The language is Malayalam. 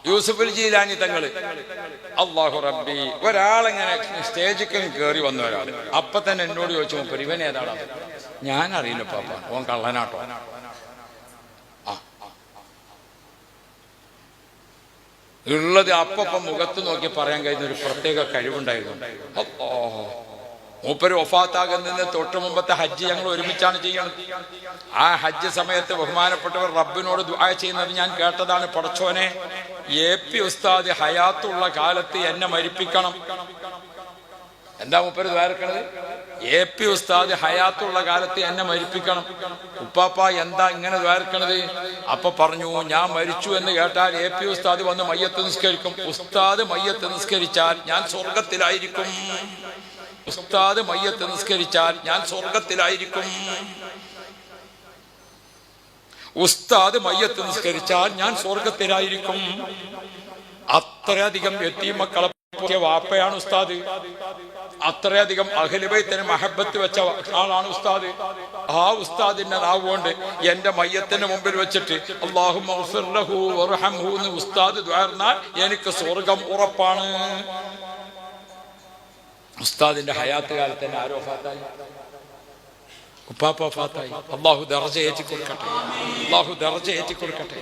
യൂസുഫുൽ ജീലാനി തങ്ങള് അല്ലാഹു റബ്ബി ഒരാളെങ്ങനെ സ്റ്റേജിൽ കയറി വന്ന ഒരാള് അപ്പൊ തന്നെ എന്നോട് ചോദിച്ചു മൂപ്പര് ഇവൻ ഏതാണ്? ഞാൻ അറിയില്ല പാപ്പ, ഓൻ കള്ളനാട്ടോ. ഉള്ളത് അപ്പം മുഖത്ത് നോക്കി പറയാൻ കഴിയുന്ന ഒരു പ്രത്യേക കഴിവുണ്ടായിരുന്നു. മൂപ്പര് വഫാത്താകുന്നതിന് തൊട്ട് മുമ്പത്തെ ഹജ്ജ് ഞങ്ങൾ ഒരുമിച്ചാണ് ചെയ്യുന്നത്. ആ ഹജ്ജ് സമയത്ത് ബഹുമാനപ്പെട്ടവർ റബ്ബിനോട് ദുആ ചെയ്യുന്നത് ഞാൻ കേട്ടതാണ്. പടച്ചോനെ, AP ഉസ്താദ് ഹയാത്തുള്ള കാലത്ത് എന്നെ മരിപ്പിക്കണം. എന്താ മൂപ്പര് ദ്വാരക്കണത്? AP ഉസ്താദ് ഹയാത്തുള്ള കാലത്ത് എന്നെ മരിപ്പിക്കണം. ഉപ്പാപ്പ എന്താ ഇങ്ങനെ ദ്വാരക്കണത്? അപ്പൊ പറഞ്ഞു, ഞാൻ മരിച്ചു എന്ന് കേട്ടാൽ AP ഉസ്താദ് വന്ന് മയ്യത്ത് നിസ്കരിക്കും. ഉസ്താദ് മയ്യത്ത് നിസ്കരിച്ചാൽ ഞാൻ സ്വർഗത്തിലായിരിക്കും. ഉസ്താദ് മയ്യത്ത് നിസ്കരിച്ചാൽ ഞാൻ സ്വർഗത്തിലായിരിക്കും. ഉസ്താദ് മയ്യത്ത് നിസ്കരിച്ചാൽ ഞാൻ സ്വർഗത്തിലായിരിക്കും. അത്രയധികം യതീമക്കളെ വാപ്പയാണ് ഉസ്താദ്. അത്രയധികം അഹ്ലു ബൈത്തിന് മഹബത്ത് വെച്ച ആളാണ് ഉസ്താദ്. ആ ഉസ്താദിന്റെ നാവുകൊണ്ട് എന്റെ മയ്യത്തിന് മുമ്പിൽ വെച്ചിട്ട് അല്ലാഹുമ്മ ഗ്ഫിർ ലഹു വർഹംഹു എന്ന് ഉസ്താദ് ദുആർന്നാൽ എനിക്ക് സ്വർഗം ഉറപ്പാണ്. ഉസ്താദിന്റെ ഹയാത്ത് കാലത്ത് തന്നെ ആരോ ഫാത്തായി? ഉപ്പാപ്പ ഫാത്തായി. അല്ലാഹു ദർജ ഏറ്റി കൊടുക്കട്ടെ. അല്ലാഹു ദർജ ഏറ്റി കൊടുക്കട്ടെ.